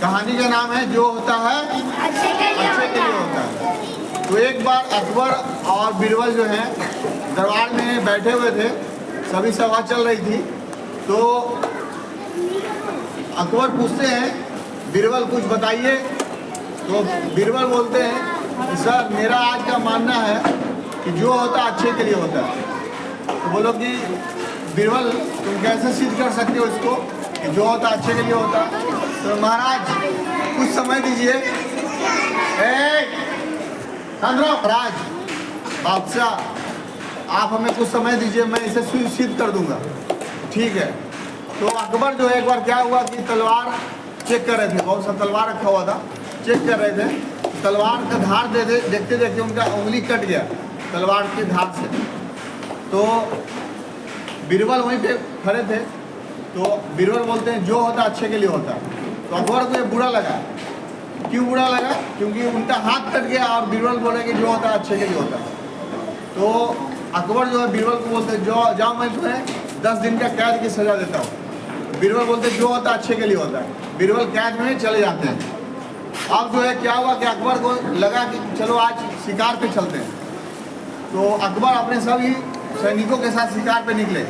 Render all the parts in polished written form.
कहानी का नाम है जो होता है अच्छे के लिए होता है। तो एक बार अकबर और बीरबल जो हैं दरबार में बैठे हुए थे, सभी सभा चल रही थी। तो अकबर पूछते हैं बीरबल कुछ बताइए। तो बीरबल बोलते हैं कि सर मेरा आज का मानना है कि जो होता अच्छे के लिए होता है। तो बोलो कि बीरबल तुम कैसे सिद्ध कर सकते हो इसको कि जो होता अच्छे के लिए होता। तो महाराज कुछ समय दीजिए। महाराज बादशाह आप हमें कुछ समय दीजिए, मैं इसे सिद्ध कर दूंगा। ठीक है। तो अकबर जो है एक बार क्या हुआ कि तलवार चेक कर रहे थे, बहुत सा तलवार रखा हुआ था, चेक कर रहे थे। तलवार का धार देखते देखते उनका उंगली कट गया तलवार के धार से। तो बीरबल वहीं पे खड़े थे। तो बीरबल बोलते हैं जो होता अच्छे के लिए होता। तो अकबर को ये बुरा लगा। क्यों बुरा लगा? क्योंकि उनका हाथ कट गया और बीरबल बोले कि जो होता अच्छे के लिए होता। तो अकबर जो है बीरबल को बोलते हैं जो जाओ मैं तुम्हें 10 दिन का कैद की सजा देता हूँ। बीरबल बोलते जो होता अच्छे के लिए होता है। बीरबल कैद में चले जाते हैं। अब जो है क्या हुआ कि अकबर को लगा कि चलो आज शिकार पे चलते हैं। तो अकबर अपने सभी सैनिकों के साथ शिकार पे निकले।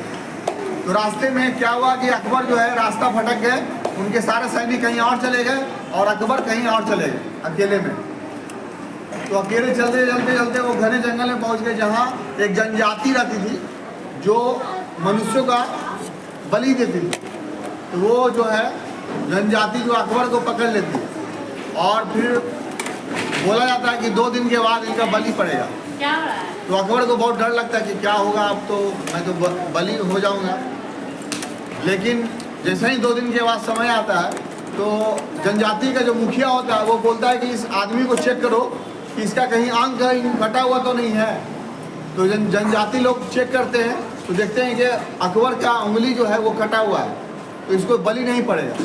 तो रास्ते में क्या हुआ कि अकबर जो है रास्ता भटक गए, उनके सारे सैनिक कहीं और चले गए और अकबर कहीं और चले गए अकेले में। तो अकेले चलते चलते चलते वो घने जंगल में पहुंच गए जहाँ एक जनजाति रहती थी जो मनुष्यों का बलि देती थी। तो वो जो है जनजाति जो अकबर को पकड़ लेती और फिर बोला जाता है कि 2 दिन के बाद इनका बलि पड़ेगा। क्या हो रहा है? तो अकबर को बहुत डर लगता है कि क्या होगा, अब तो मैं तो बलि हो जाऊंगा। लेकिन जैसे ही 2 दिन के बाद समय आता है तो जनजाति का जो मुखिया होता है वो बोलता है कि इस आदमी को चेक करो कि इसका कहीं अंग कहीं कटा हुआ तो नहीं है। तो जनजाति लोग चेक करते हैं तो देखते हैं कि अकबर का उंगली जो है वो कटा हुआ है, तो इसको बलि नहीं पड़ेगा।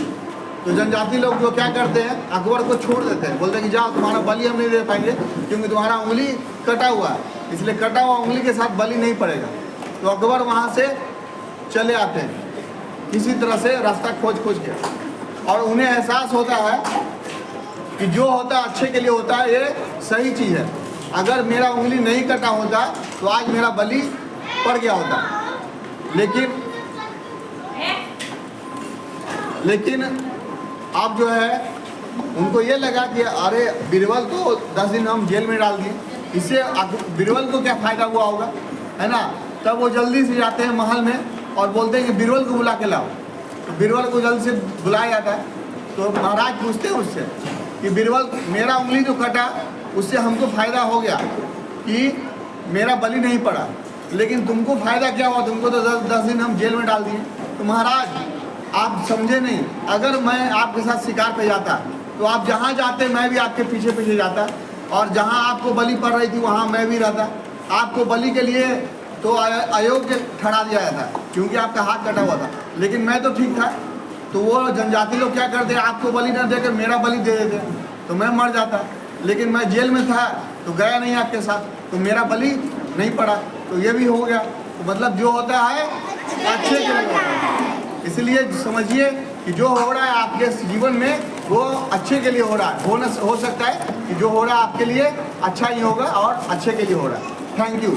तो जनजाति लोग जो क्या करते हैं अकबर को छोड़ देते हैं, बोलते हैं कि जाओ तुम्हारा बलि हम नहीं दे पाएंगे क्योंकि तुम्हारा उंगली कटा हुआ है, इसलिए कटा हुआ उंगली के साथ बलि नहीं पड़ेगा। तो अकबर वहाँ से चले आते हैं किसी तरह से रास्ता खोज के, और उन्हें एहसास होता है कि जो होता अच्छे के लिए होता है, ये सही चीज़ है। अगर मेरा उंगली नहीं कटा होता तो आज मेरा बलि पड़ गया होता। लेकिन अब जो है उनको ये लगा कि अरे बीरबल को 10 दिन हम जेल में डाल दिए, इससे बीरबल को क्या फ़ायदा हुआ होगा, है ना। तब वो जल्दी से जाते हैं महल में और बोलते हैं कि बीरबल को बुला के लाओ। तो बीरबल को जल्दी से बुलाया जाता है। तो महाराज पूछते हैं उससे कि बीरबल मेरा उंगली जो कटा उससे हमको फ़ायदा हो गया कि मेरा बलि नहीं पड़ा, लेकिन तुमको फ़ायदा क्या हुआ, तुमको तो 10 दिन हम जेल में डाल दिए। तो महाराज आप समझे नहीं, अगर मैं आपके साथ शिकार पे जाता तो आप जहाँ जाते मैं भी आपके पीछे पीछे जाता, और जहाँ आपको बलि पड़ रही थी वहाँ मैं भी रहता। आपको बलि के लिए तो अयोग्य ठहरा दिया जाता क्योंकि आपका हाथ कटा हुआ था, लेकिन मैं तो ठीक था। तो वो जनजाति लोग क्या करते, आपको बलि न देकर मेरा बलि दे देते तो मैं मर जाता। लेकिन मैं जेल में था तो गया नहीं आपके साथ, तो मेरा बलि नहीं पड़ा, तो ये भी हो गया। तो मतलब जो होता है अच्छे के लिए होता है। इसलिए समझिए कि जो हो रहा है आपके जीवन में वो अच्छे के लिए हो रहा है। हो सकता है कि जो हो रहा है आपके लिए अच्छा ही होगा और अच्छे के लिए हो रहा है। Thank you.